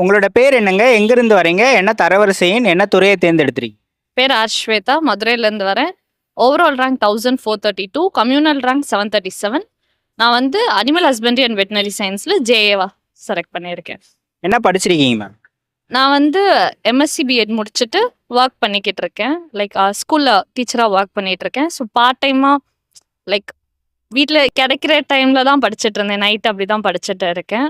உங்களோட பேர் என்னங்க? எங்கிருந்து வரீங்க? என்ன தரவரிசையின் என்ன துறையை தேர்ந்தெடுத்திருக்கீங்க? பேர் ஸ்வேதா, மதுரையிலேருந்து வரேன். Overall rank 1432, communal rank 737. நான் வந்து அனிமல் ஹஸ்பண்ட்ரி அண்ட் வெட்டினரி சயின்ஸில் ஜேஏவா செலக்ட் பண்ணியிருக்கேன். என்ன படிச்சிருக்கீங்க மேம்? நான் வந்து எம்எஸ்சி பிஎட் முடிச்சுட்டு ஒர்க் பண்ணிக்கிட்டு இருக்கேன். லைக் ஸ்கூலில் டீச்சராக ஒர்க் பண்ணிட்டு இருக்கேன். ஸோ பார்ட் டைமாக லைக் வீட்டில் கிடைக்கிற டைமில் தான் படிச்சுட்டு இருந்தேன். நைட் அப்படி தான் படிச்சுட்டு இருக்கேன்.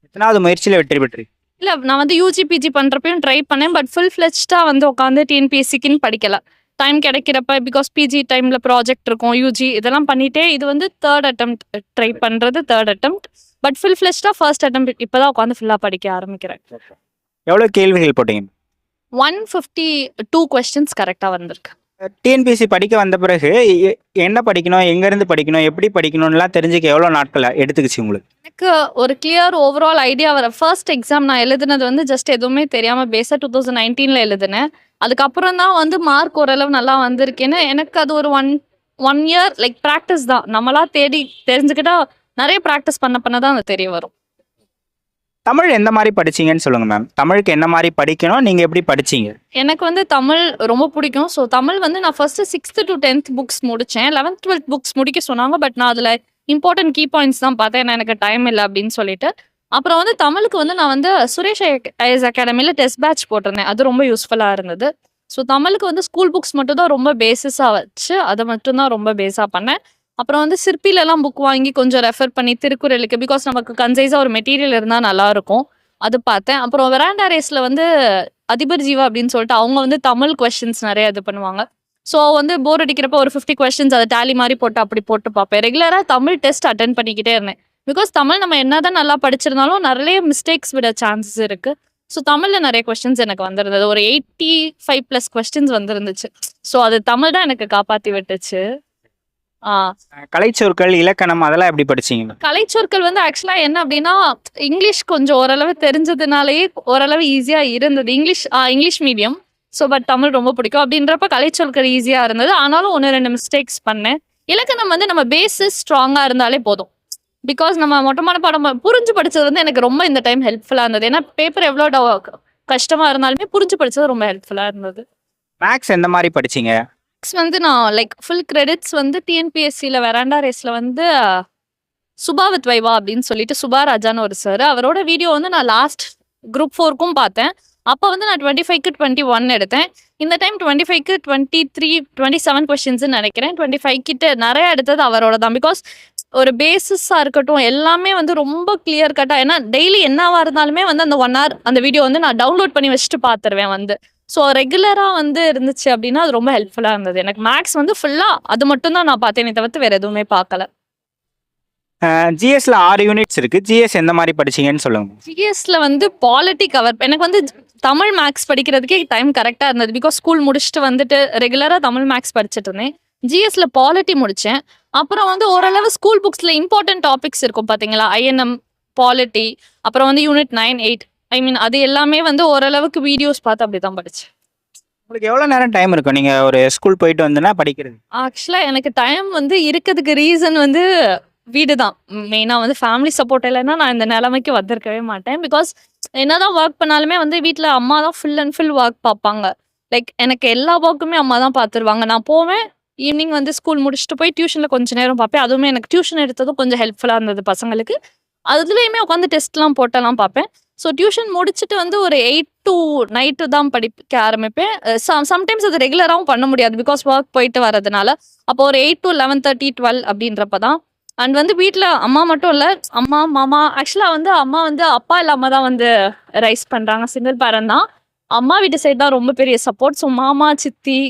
எத்தனாவது முயற்சியில் வெற்றி பெற்றிருக்கீங்க? இல்லை, நான் வந்து யூஜி பிஜி பண்ணுறப்பையும் ட்ரை பண்ணேன். பட் ஃபுல் ஃப்ளெஜ்டாக வந்து உட்காந்து டிஎன்பிஎஸ்சிக்குன்னு படிக்கல. டைம் கிடைக்கிறப்ப பிகாஸ் பிஜி டைமில் ப்ராஜெக்ட் இருக்கும், யூஜி இதெல்லாம் பண்ணிட்டே இது வந்து தேர்ட் அட்டெம்ப்ட் ட்ரை பண்ணுறது, தேர்ட் அட்டெம்ப்ட். பட் ஃபுல் ஃப்ளெஜ்டாக ஃபர்ஸ்ட் அட்டெம்ப்ட் இப்போ தான் உட்காந்து ஃபுல்லாக படிக்க ஆரம்பிக்கிறேன். எவ்வளோ கேள்விகள் போட்டீங்க? 152 கொஸ்டின்ஸ் கரெக்டாக வந்திருக்கு. டிஎன்பிஎஸ்சி படிக்க வந்த பிறகு என்ன படிக்கணும், எங்கேருந்து படிக்கணும், எப்படி படிக்கணும்லாம் தெரிஞ்சுக்க எவ்வளோ நாட்கள் எடுத்துக்கிச்சு உங்களுக்கு? எனக்கு ஒரு கிளியர் ஓவரால் ஐடியா வர ஃபர்ஸ்ட் எக்ஸாம் நான் எழுதுனது வந்து ஜஸ்ட் எதுவுமே தெரியாமல் பேஸாக 2019 எழுதுனேன். அதுக்கப்புறம் தான் வந்து மார்க் ஓரளவு நல்லா வந்திருக்கேன்னு எனக்கு அது ஒரு ஒன் இயர் லைக் ப்ராக்டிஸ் தான். நம்மளா தேடி தெரிஞ்சுக்கிட்டா நிறைய ப்ராக்டிஸ் பண்ண தான் அது தெரிய வரும். தமிழ் எந்த மாதிரி படிச்சீங்கன்னு சொல்லுங்க மேம். தமிழுக்கு என்ன மாதிரி படிக்கணும், நீங்கள் எப்படி படிச்சீங்க? எனக்கு வந்து தமிழ் ரொம்ப பிடிக்கும். ஸோ தமிழ் வந்து நான் first 6th to 10th books முடித்தேன். 11th 12th புக்ஸ் முடிக்க சொன்னாங்க. பட் நான் அதில் இம்பார்ட்டன்ட் கீ பாயிண்ட்ஸ் தான் பார்த்தேன். ஏன்னா எனக்கு டைம் இல்லை அப்படின்னு சொல்லிட்டு. அப்புறம் வந்து தமிழுக்கு வந்து நான் வந்து சுரேஷ் ஐஎஸ் அகாடமியில் டெஸ்ட் பேட்ச் போட்டிருந்தேன். அது ரொம்ப யூஸ்ஃபுல்லாக இருந்தது. ஸோ தமிழுக்கு வந்து ஸ்கூல் புக்ஸ் மட்டும் தான் ரொம்ப பேசிஸாக வச்சு அதை மட்டும் தான் ரொம்ப பேஸாக பண்ணேன். அப்புறம் வந்து சிற்பிலெல்லாம் புக் வாங்கி கொஞ்சம் ரெஃபர் பண்ணி திருக்குறளுக்கு பிகாஸ் நமக்கு கன்சைஸாக ஒரு மெட்டீரியல் இருந்தால் நல்லாயிருக்கும், அது பார்த்தேன். அப்புறம் வெராண்டா ரேஸில் வந்து அதிபர் ஜீவா அப்படின்னு சொல்லிட்டு அவங்க வந்து தமிழ் கொஸ்டின்ஸ் நிறைய இது பண்ணுவாங்க. ஸோ வந்து போர் அடிக்கிறப்ப ஒரு 50 கொஸ்டின்ஸ் அதை டேலி மாதிரி போட்டு அப்படி போட்டு பார்ப்பேன். ரெகுலராக தமிழ் டெஸ்ட் அட்டென்ட் பண்ணிக்கிட்டே இருந்தேன். பிகாஸ் தமிழ் நம்ம என்னதான் நல்லா படிச்சிருந்தாலும் நிறைய மிஸ்டேக்ஸ் விட சான்சஸ் இருக்குது. ஸோ தமிழில் நிறைய கொஸ்டின்ஸ் எனக்கு வந்திருந்தது. ஒரு 85+ கொஸ்டின்ஸ் வந்துருந்துச்சு. ஸோ அது தமிழ் தான் எனக்கு காப்பாற்றி விட்டுச்சு. கலைச்சொற்கள், இலக்கணம் அதெல்லாம் எப்படி படிச்சீங்க? கலைச்சொற்கள் வந்து ஆக்சுவலா என்ன அப்படின்னா இங்கிலீஷ் கொஞ்சம் ஓரளவு தெரிஞ்சதுனாலேயே ஓரளவு ஈஸியா இருந்தது. English medium. So but Tamil ரொம்ப பிடிக்கும் அப்படின்றப்ப கலைச்சொற்கள் ஈஸியா இருந்தது. ஆனாலும் 1-2 மிஸ்டேக்ஸ் பண்ணேன். இலக்கணம் வந்து நம்ம பேசிஸ் ஸ்ட்ராங்கா இருந்தாலே போதும். பிகாஸ் நம்ம மொட்டமான பாடம் புரிஞ்சு படிச்சது வந்து எனக்கு ரொம்ப இந்த டைம் ஹெல்ப்ஃபுல்லா இருந்தது. ஏன்னா பேப்பர் எவ்வளோ கஷ்டமா இருந்தாலுமே புரிஞ்சு படிச்சது ரொம்ப ஹெல்ப்ஃபுல்லா இருந்தது. மேக்ஸ் எந்த மாதிரி படிச்சீங்க? வந்து நான் லைக் ஃபுல் கிரெடிட்ஸ் வந்து டிஎன்பிஎஸ்சியில் வெராண்டா ரேஸில் வந்து சுபாவித் வைவா அப்படின்னு சொல்லிட்டு சுபா ராஜான்னு ஒரு சார், அவரோட வீடியோ வந்து நான் லாஸ்ட் குரூப் 4க்கும் பார்த்தேன். அப்போ வந்து நான் 25க்கு 21 எடுத்தேன். இந்த டைம் 25க்கு 23 27 கொஸ்டின்ஸ்ன்னு நினைக்கிறேன். 25 கிட்ட நிறைய எடுத்தது அவரோட தான். பிகாஸ் ஒரு பேசிஸாக இருக்கட்டும் எல்லாமே வந்து ரொம்ப கிளியர் கட்டாக. ஏன்னா டெய்லி என்னவா இருந்தாலுமே வந்து அந்த 1 hour அந்த வீடியோ வந்து நான் டவுன்லோட் பண்ணி வச்சுட்டு பார்த்துருவேன் வந்து. ஸோ ரெகுலராக வந்து இருந்துச்சு அப்படின்னா அது ரொம்ப ஹெல்ப்ஃபுல்லாக இருந்தது. எனக்கு மேக்ஸ் வந்து ஃபுல்லாக அது மட்டும் தான் நான் பார்த்தேனே தவிர்த்து வேறு எதுவுமே பார்க்கல. ஜிஎஸ்ல 6 யூனிட்ஸ் இருக்கு. ஜிஎஸ் எந்த மாதிரி படிச்சீங்கன்னு சொல்லுங்க. ஜிஎஸ்ல வந்து பாலிட்டி கவர் எனக்கு வந்து தமிழ் மேக்ஸ் படிக்கிறதுக்கே டைம் கரெக்டாக இருந்தது. பிகாஸ் ஸ்கூல் முடிச்சுட்டு வந்துட்டு ரெகுலராக தமிழ் மேக்ஸ் படிச்சுட்டு இருந்தேன். ஜிஎஸ்ல பாலிட்டி முடித்தேன். அப்புறம் வந்து ஓரளவு ஸ்கூல் புக்ஸில் இம்பார்ட்டன்ட் டாபிக்ஸ் இருக்கும் பார்த்தீங்களா, ஐஎன்எம், பாலிட்டி, அப்புறம் வந்து யூனிட் 9, 8 அது எல்லாமே வந்து ஓரளவுக்கு வீடியோஸ் பார்த்து அப்படி தான் படித்தேன். உங்களுக்கு எவ்வளோ நேரம் டைம் இருக்கும் நீங்கள் ஒரு ஸ்கூல் போயிட்டு வந்துன்னா படிக்கிறது? ஆக்சுவலாக எனக்கு டைம் வந்து இருக்கிறதுக்கு ரீசன் வந்து வீடு தான். மெயினாக வந்து ஃபேமிலி சப்போர்ட் இல்லைன்னா நான் இந்த நிலைமைக்கு வந்திருக்கவே மாட்டேன். பிகாஸ் என்னதான் ஒர்க் பண்ணாலுமே வந்து வீட்டில் அம்மா தான் ஃபுல் அண்ட் ஃபுல் ஒர்க் பார்ப்பாங்க. லைக் எனக்கு எல்லா ஒர்க்குமே அம்மா தான் பார்த்துருவாங்க. நான் போவேன், ஈவினிங் வந்து ஸ்கூல் முடிச்சுட்டு போய் டியூஷனில் கொஞ்சம் நேரம் பார்ப்பேன். அதுவுமே எனக்கு டியூஷன் எடுத்ததும் கொஞ்சம் ஹெல்ப்ஃபுல்லாக இருந்தது பசங்களுக்கு. அதுலேயுமே உட்காந்து டெஸ்ட்லாம் போட்டெல்லாம் பார்ப்பேன். ஸோ டியூஷன் முடிச்சுட்டு வந்து ஒரு 8 to நைட்டு தான் படிக்க ஆரம்பிப்பேன். சம்டைம்ஸ் அது ரெகுலராகவும் பண்ண முடியாது பிகாஸ் ஒர்க் போயிட்டு வரதுனால. அப்போ ஒரு 8 to 11:30, 12 அப்படின்றப்ப தான். அண்ட் வந்து வீட்டில் அம்மா மட்டும் இல்லை, அம்மா மாமா ஆக்சுவலாக வந்து அம்மா வந்து அப்பா இல்லாமல் தான் வந்து ரைஸ் பண்ணுறாங்க. சிங்கிள் பேரண்ட் தான். அம்மா வீட்டு சைடு தான் ரொம்ப பெரிய சப்போர்ட். ஸோ மாமா, சித்தி,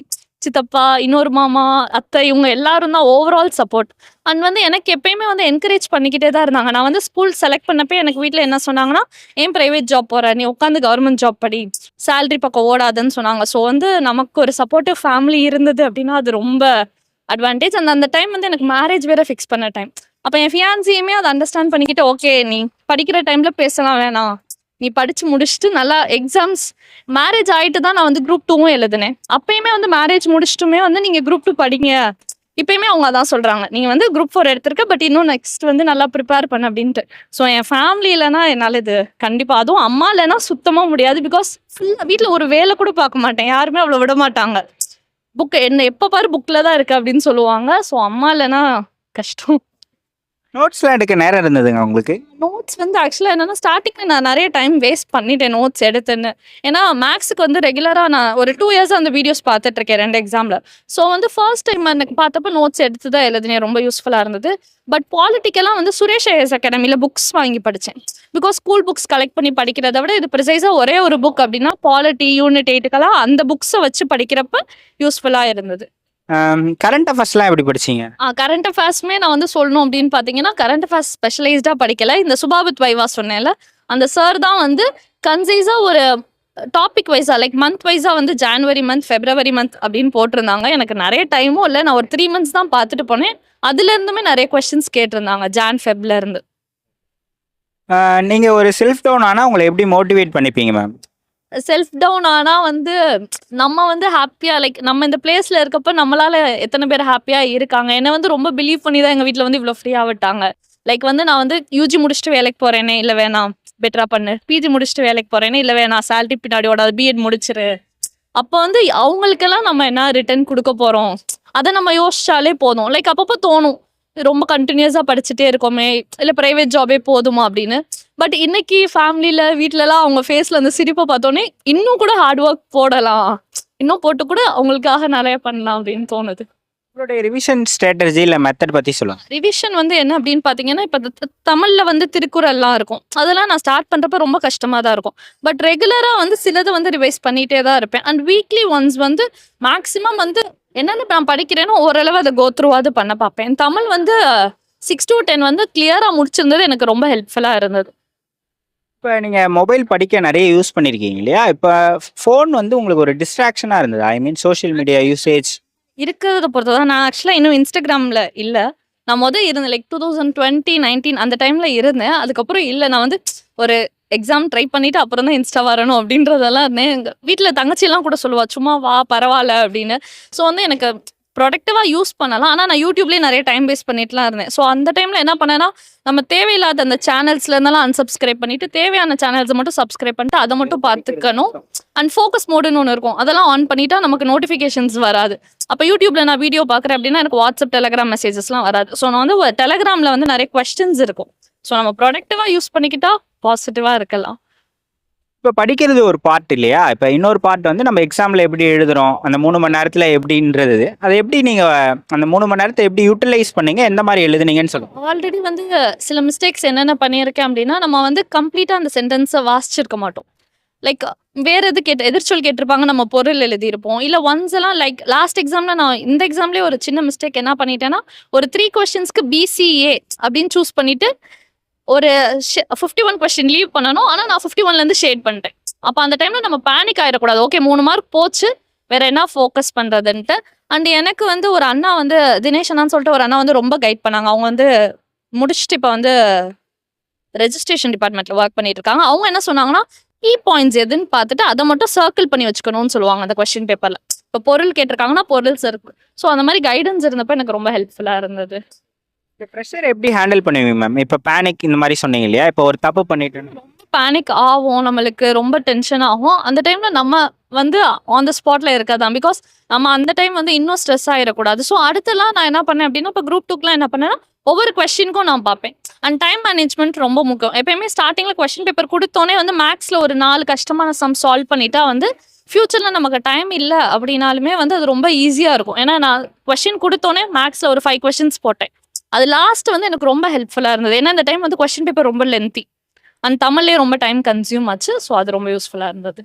சித்தப்பா, இன்னொரு மாமா, அத்தை இவங்க எல்லாரும் தான் ஓவரால் சப்போர்ட். அண்ட் வந்து எனக்கு எப்பயுமே வந்து என்கரேஜ் பண்ணிக்கிட்டே தான் இருந்தாங்க. நான் வந்து ஸ்கூல் செலக்ட் பண்ணப்போ எனக்கு வீட்டில் என்ன சொன்னாங்கன்னா, ஏன் ப்ரைவேட் ஜாப் போகிற, நீ உட்காந்து கவர்மெண்ட் ஜாப் படி, சேலரி பக்கம் ஓடாதுன்னு சொன்னாங்க. ஸோ வந்து நமக்கு ஒரு சப்போர்ட்டிவ் ஃபேமிலி இருந்தது அப்படின்னா அது ரொம்ப அட்வான்டேஜ். அந்த டைம் வந்து எனக்கு மேரேஜ் வேற ஃபிக்ஸ் பண்ண டைம். அப்போ என் ஃபியான்சியுமே அதை அண்டர்ஸ்டாண்ட் பண்ணிக்கிட்டு, ஓகே நீ படிக்கிற டைமில் பேசலாம் வேணாம், நீ படித்து முடிச்சுட்டு நல்லா எக்ஸாம்ஸ் மேரேஜ் ஆகிட்டு தான் நான் வந்து குரூப் 2வும் எழுதினேன். அப்பயுமே வந்து மேரேஜ் முடிச்சுட்டுமே வந்து நீங்கள் குரூப் 2 படிங்க, இப்பயுமே அவங்க அதான் சொல்றாங்க. நீங்க வந்து குரூப் 4 எடுத்திருக்க. பட் இன்னும் நெக்ஸ்ட் வந்து நல்லா ப்ரிப்பேர் பண்ணு அப்படின்ட்டு. ஸோ என் ஃபேமிலி இல்லன்னா என்னால இது கண்டிப்பா அதுவும் அம்மா இல்லன்னா சுத்தமா முடியாது. பிகாஸ் ஃபுல்லா வீட்ல ஒரு வேலை கூட பார்க்க மாட்டேன். யாருமே அவ்வளோ விட மாட்டாங்க. என்ன எப்ப பாரு புக்ல தான் இருக்கு அப்படின்னு சொல்லுவாங்க. ஸோ அம்மா இல்லன்னா கஷ்டம். நோட்ஸ்லாம் எடுக்க நேரம் இருந்ததுங்க உங்களுக்கு? நோட்ஸ் வந்து ஆக்சுவலா என்னன்னா, ஸ்டார்டிங்ல நான் நெறைய டைம் வேஸ்ட் பண்ணிட்டேன் நோட்ஸ் எடுத்துன்னு. ஏன்னா மேத்ஸ்க்கு வந்து ரெகுலரா நான் ஒரு 2 இயர்ஸா அந்த வீடியோஸ் பார்த்துட்டு இருக்கேன் 2 எக்ஸாம்ல. ஸோ வந்து ஃபர்ஸ்ட் டைம் எனக்கு பார்த்தப்ப நோட்ஸ் எடுத்து தான் எழுதினேன். ரொம்ப யூஸ்ஃபுல்லா இருந்தது. பட் பாலிட்டிக்கலா வந்து சுரேஷ் ஐஏஎஸ் அகாடமில புக்ஸ் வாங்கி படிச்சேன். பிகாஸ் ஸ்கூல் புக்ஸ் கலெக்ட் பண்ணி படிக்கிறத விட இது ப்ரிசைஸா ஒரே ஒரு புக் அப்படின்னா பாலிட்டி, யூனிட் 8க்கெல்லாம் அந்த புக்ஸ வச்சு படிக்கிறப்ப யூஸ்ஃபுல்லா இருந்தது. கரண்ட் அஃபேர்ஸ்லாம் எப்படி படிச்சீங்க? கரண்ட் அஃபேர்ஸ்மே நான் வந்து சொல்லணும் அப்படின்னு பார்த்தீங்கன்னா, கரண்ட் அஃபேர்ஸ் ஸ்பெஷலைஸ்டா படிக்கல. இந்த சுபாபித் வைவா சொன்னேன்ல, அந்த சார் தான் வந்து கன்சைஸா ஒரு டாபிக் வைஸா லைக் மந்த் வைஸா வந்து ஜான்வரி மந்த், ஃபெப்ரவரி மந்த் அப்படின்னு போட்டிருந்தாங்க. எனக்கு நிறைய டைமும் இல்லை. நான் ஒரு 3 மந்த்ஸ் தான் பார்த்துட்டு போனேன். அதுல இருந்துமே நிறைய கொஸ்டின்ஸ் கேட்டிருந்தாங்க ஃபெப்ல இருந்து. நீங்க ஒரு செல்ஃப் டவுன் ஆனா உங்களை எப்படி மோட்டிவேட் பண்ணிப்பீங்க மேம்? செல்ஃப் டவுன் ஆனா வந்து நம்ம வந்து ஹாப்பியா லைக் நம்ம இந்த பிளேஸ்ல இருக்கப்ப நம்மளால எத்தனை பேர் ஹாப்பியா இருக்காங்க. என்ன வந்து ரொம்ப பிலீவ் பண்ணி தான் எங்க வீட்ல வந்து இவ்வளோ ஃப்ரீயா விட்டாங்க. லைக் வந்து நான் வந்து யூஜி முடிச்சுட்டு வேலைக்கு போறேனே, இல்ல வேணாம் பெட்டரா பண்ணு. பிஜி முடிச்சுட்டு வேலைக்கு போறேனே, இல்ல வேணாம் சேலரி பின்னாடி ஓடாது, பிஎட் முடிச்சிரு. அப்போ வந்து அவங்களுக்கெல்லாம் நம்ம என்ன ரிட்டர்ன் கொடுக்க போறோம், அதை நம்ம யோசிச்சாலே போதும். லைக் அப்பப்போ தோணும், ரொம்ப கண்டினியூஸா படிச்சுட்டே இருக்கோமே, இல்ல பிரைவேட் ஜாபே போதுமா அப்படின்னு. பட் இன்னைக்கு ஃபேமிலியில வீட்லலாம் அவங்க ஃபேஸ்ல அந்த சிரிப்பை பார்த்தோன்னே இன்னும் கூட ஹார்ட் ஒர்க் போடலாம், இன்னும் போட்டு கூட அவங்களுக்காக நிறைய பண்ணலாம் அப்படின்னு தோணுது. உங்களுடைய ரிவிஷன் ஸ்ட்ராட்டஜி இல்ல மெத்தட் பத்தி சொல்லுங்க. ரிவிஷன் வந்து என்ன அப்படின்னு பார்த்தீங்கன்னா, இப்போ தமிழ்ல வந்து திருக்குறள்லாம் இருக்கும். அதெல்லாம் நான் ஸ்டார்ட் பண்றப்ப ரொம்ப கஷ்டமா தான் இருக்கும். பட் ரெகுலரா வந்து சிலது வந்து ரிவைஸ் பண்ணிட்டே தான் இருப்பேன். அண்ட் வீக்லி ஒன்ஸ் வந்து மேக்ஸிமம் வந்து என்னென்ன நான் படிக்கிறேனோ ஓரளவு அதை கோத்ரூவாது பண்ண பார்ப்பேன். தமிழ் வந்து 6 to 10 வந்து கிளியரா முடிச்சிருந்தது எனக்கு ரொம்ப ஹெல்ப்ஃபுல்லா இருந்தது. இப்போ நீங்க மொபைல் படிக்க நிறைய யூஸ் பண்ணியிருக்கீங்க இல்லையா? இப்போ ஃபோன் வந்து உங்களுக்கு ஒரு டிஸ்ட்ராக்ஷனா இருந்தது. ஐ மீன் சோஷியல் மீடியா யூசேஜ் இருக்கிறத பொறுத்து தான். நான் ஆக்சுவலா இன்னும் இன்ஸ்டாகிராம்ல இல்ல. நான் இருந்தேன் லைக் 2020, 19 அந்த டைம்ல இருந்தேன். அதுக்கப்புறம் இல்ல. நான் வந்து ஒரு எக்ஸாம் ட்ரை பண்ணிட்டு அப்புறம் தான் இன்ஸ்டா வரணும் அப்படின்றதெல்லாம் இருந்தேன். எங்க வீட்ல தங்கச்சிலாம் கூட சொல்லுவா, சும்மா வா பரவாயில்ல அப்படின்னு. ஸோ வந்து எனக்கு ப்ரொடக்டிவா யூஸ் பண்ணலாம். ஆனா நான் யூடியூப்லேயே நிறைய டைம் வேஸ்ட் பண்ணிட்டுலாம் இருந்தேன். ஸோ அந்த டைம்ல என்ன பண்ணேன்னா, நம்ம தேவையில்லாத அந்த சேனல்ஸ்ல இருந்தாலும் அன்சப்ஸ்கிரைப் பண்ணிட்டு தேவையான சேனல்ஸை மட்டும் சப்ஸ்கிரைப் பண்ணிட்டு அதை மட்டும் பார்த்துக்கணும். அண்ட் ஃபோக்கஸ் மோடுன்னு ஒன்று இருக்கும், அதெல்லாம் ஆன் பண்ணிட்டா நமக்கு நோட்டிஃபிகேஷன்ஸ் வராது. அப்போ யூடியூப்ல நான் வீடியோ பார்க்குறேன் அப்படின்னா எனக்கு வாட்ஸ்அப், டெலகிராம் மெசேஜஸ்லாம் வராது. ஸோ நான் வந்து டெலகிராம்ல வந்து நிறைய கொஸ்டின்ஸ் இருக்கும். ஸோ நம்ம ப்ரொடக்டிவா யூஸ் பண்ணிக்கிட்டா பாசிட்டிவா இருக்கலாம். இப்போ படிக்கிறது ஒரு பார்ட் இல்லையா? இப்போ இன்னொரு பார்ட் வந்து நம்ம எக்ஸாமில் எப்படி எழுதுறோம், அந்த 3 மணி நேரத்தில் எப்படின்றது, அதை எப்படி நீங்கள் அந்த 3 மணி நேரத்தை எப்படி யூட்டிலைஸ் பண்ணீங்க, எந்த மாதிரி எழுதுனீங்கன்னு சொல்லுங்கள். ஆல்ரெடி வந்து சில மிஸ்டேக்ஸ் என்னென்ன பண்ணியிருக்கேன் அப்படின்னா, நம்ம வந்து கம்ப்ளீட்டாக அந்த சென்டென்ஸை வாசிச்சிருக்க மாட்டோம். லைக் வேற எது எதிர்ச்சொல் கேட்டிருப்பாங்க, நம்ம பொருள் எழுதியிருப்போம். இல்லை ஒன்ஸ் எல்லாம் லைக் லாஸ்ட் எக்ஸாம்ல நான் இந்த எக்ஸாம்லேயே ஒரு சின்ன மிஸ்டேக் என்ன பண்ணிட்டேன்னா, ஒரு 3 கொஸ்டின்ஸ்க்கு பிசிஏ அப்படின்னு சூஸ் பண்ணிட்டு ஒரு 51 கொஸ்டின் லீவ் பண்ணணும். ஆனால் நான் 51லேருந்து ஷேட் பண்ணிட்டேன். அப்போ அந்த டைமில் நம்ம பேனிக் ஆகிடக்கூடாது. ஓகே 3 மார்க் போச்சு, வேற என்ன ஃபோக்கஸ் பண்ணுறதுன்ட்டு. அண்ட் எனக்கு வந்து ஒரு அண்ணா வந்து தினேஷ் அண்ணான்னு சொல்லிட்டு ஒரு அண்ணா வந்து ரொம்ப கைட் பண்ணாங்க. அவங்க வந்து முடிச்சுட்டு இப்போ வந்து ரெஜிஸ்ட்ரேஷன் டிபார்ட்மெண்ட்டில் ஒர்க் பண்ணிட்டு இருக்காங்க. அவங்க என்ன சொன்னாங்கன்னா, கீ பாயிண்ட்ஸ் எதுன்னு பார்த்துட்டு அதை மட்டும் சர்க்கிள் பண்ணி வச்சுக்கணும்னு சொல்லுவாங்க அந்த கொஸ்டின் பேப்பரில். இப்போ பொருள் கேட்டிருக்காங்கன்னா பொருள் சர்க்கிள். ஸோ அந்த மாதிரி கைடன்ஸ் இருந்தப்போ எனக்கு ரொம்ப ஹெல்ப்ஃபுல்லாக இருந்தது. இப்போ ப்ரெஷர் எப்படி ஹேண்டில் பண்ணுவீங்க மேம்? இப்போ பேனிக் இந்த மாதிரி சொன்னீங்க இல்லையா? இப்போ ஒரு தப்பு பண்ணிட்டேன்னு பேனிக் ஆகும், நம்மளுக்கு ரொம்ப டென்ஷன் ஆகும். அந்த டைம்ல நம்ம வந்து ஆன் த ஸ்பாட்ல இருக்காதான். பிகாஸ் நம்ம அந்த டைம் வந்து இன்னும் ஸ்ட்ரெஸ் ஆகிடக்கூடாது. ஸோ அடுத்தலாம் நான் என்ன பண்ணேன் அப்படின்னா, இப்போ குரூப் 2க்குலாம் என்ன பண்ணேன்னா, ஒவ்வொரு கொஸ்டினுக்கும் நான் பார்ப்பேன். அண்ட் டைம் மேனேஜ்மெண்ட் ரொம்ப முக்கியம். எப்பயுமே ஸ்டார்டிங்ல கொஸ்டின் பேப்பர் கொடுத்தோன்னே வந்து மேக்ஸ்ல ஒரு 4 கஷ்டமான சம் சால்வ் பண்ணிட்டா வந்து ஃபியூச்சர்ல நமக்கு டைம் இல்லை அப்படின்னாலுமே வந்து அது ரொம்ப ஈஸியா இருக்கும். ஏன்னா நான் கொஸ்டின் கொடுத்தோன்னே மேக்ஸ்ல ஒரு 5 கொஸ்டின்ஸ் போட்டேன். அது லாஸ்ட் வந்து எனக்கு ரொம்ப ஹெல்ப்ஃபுல்லா இருந்தது. ஏன்னா இந்த டைம் வந்து கொஸ்டின் பேப்பர் ரொம்ப லென்த்தி அண்ட் தமிழ்லேயே ரொம்ப டைம் கன்சியூம் ஆச்சு. ஸோ அது ரொம்ப யூஸ்ஃபுல்லா இருந்தது.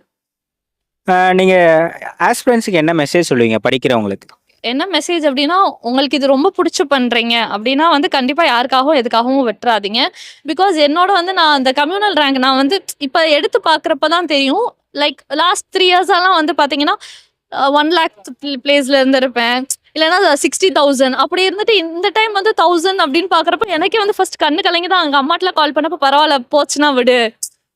நீங்கள் ஆஸ்பிரன்ஸுக்கு என்ன மெசேஜ் சொல்லுவீங்க படிக்கிறவங்களுக்கு? என்ன மெசேஜ் அப்படின்னா, உங்களுக்கு இது ரொம்ப பிடிச்சி பண்றீங்க அப்படின்னா வந்து கண்டிப்பா யாருக்காகவும் எதுக்காகவும் விட்டுறாதீங்க. பிகாஸ் என்னோட வந்து நான் அந்த கம்யூனல் ரேங்க் நான் வந்து இப்போ எடுத்து பார்க்குறப்ப தான் தெரியும். லைக் லாஸ்ட் 3 இயர்ஸாலாம் வந்து பார்த்தீங்கன்னா 1 lakh பிளேஸ்ல இருந்திருப்பேன், இல்லைன்னா 60,000 அப்படி இருந்துட்டு இந்த டைம் வந்து 1000 அப்படின்னு பார்க்குறப்ப எனக்கே வந்து ஃபர்ஸ்ட் கண்ணு கலங்கி தான். எங்கள் அம்மாட்டெலாம் கால் பண்ணப்போ பரவாயில்ல போச்சுன்னா விடு,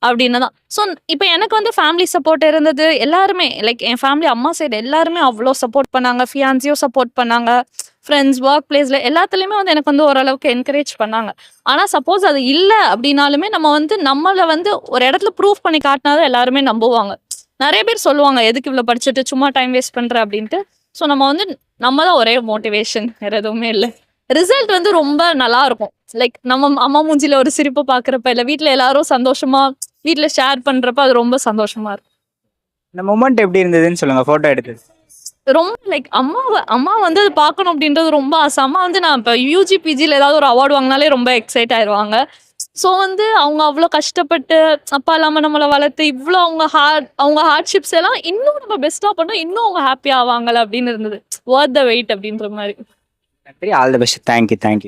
அப்படின்னு தான். ஸோ இப்போ எனக்கு வந்து ஃபேமிலி சப்போர்ட் இருந்தது. எல்லாருமே லைக் என் ஃபேமிலி அம்மா சைடு எல்லாருமே அவ்வளோ சப்போர்ட் பண்ணாங்க. ஃபியான்சியும் சப்போர்ட் பண்ணாங்க. ஃப்ரெண்ட்ஸ், ஒர்க் பிளேஸ்ல எல்லாத்துலயுமே வந்து எனக்கு வந்து ஓரளவுக்கு என்கரேஜ் பண்ணாங்க. ஆனா சப்போஸ் அது இல்ல அப்படின்னாலுமே நம்ம வந்து நம்மள வந்து ஒரு இடத்துல ப்ரூஃப் பண்ணி காட்டினா தான் எல்லாருமே நம்புவாங்க. நெறைய பேர் சொல்லுவாங்க, "எதுக்கு இவ்வளோ படிச்சுட்டு சும்மா டைம் வேஸ்ட் பண்ற?" அப்படின்ட்டு. ஸோ நம்ம வந்து நம்ம தான் ஒரே மோட்டிவேஷன். வேற எதுவுமே இல்ல. ரிசல்ட் வந்து ரொம்ப நல்லா இருக்கும். லைக் நம்ம அம்மா மூஞ்சில ஒரு சிரிப்பு பார்க்குறப்ப, இல்ல வீட்ல எல்லாரும் சந்தோஷமா வீட்ல ஷேர் பண்றப்ப அது ரொம்ப சந்தோஷமா இருக்கும். இந்த மொமெண்ட் எப்படி இருந்ததுன்னு சொல்லுங்க, ஃபோட்டோ எடுத்தது. ரொம்ப லைக் அம்மா வந்து அது பார்க்கணும் அப்படின்றது ரொம்ப ஆசை. அம்மா வந்து நான் இப்போ யூஜி, பிஜில ஏதாவது ஒரு அவார்ட் வாங்குனாலே ரொம்ப எக்ஸைட் ஆயிருவாங்க. ஸோ வந்து அவங்க அவ்வளோ கஷ்டப்பட்டு அப்பா இல்லாம நம்மள வளர்த்து இவ்வளோ அவங்க ஹார்ட்ஷிப்ஸ் எல்லாம் இன்னும் நம்ம பெஸ்ட்டா பண்ணா இன்னும் அவங்க ஹாப்பி ஆவாங்கல்ல அப்படின்னு இருந்தது. வொர்த் த வெயிட் அப்படின்ற மாரி. நன்றி. All the best. தேங்க்யூ.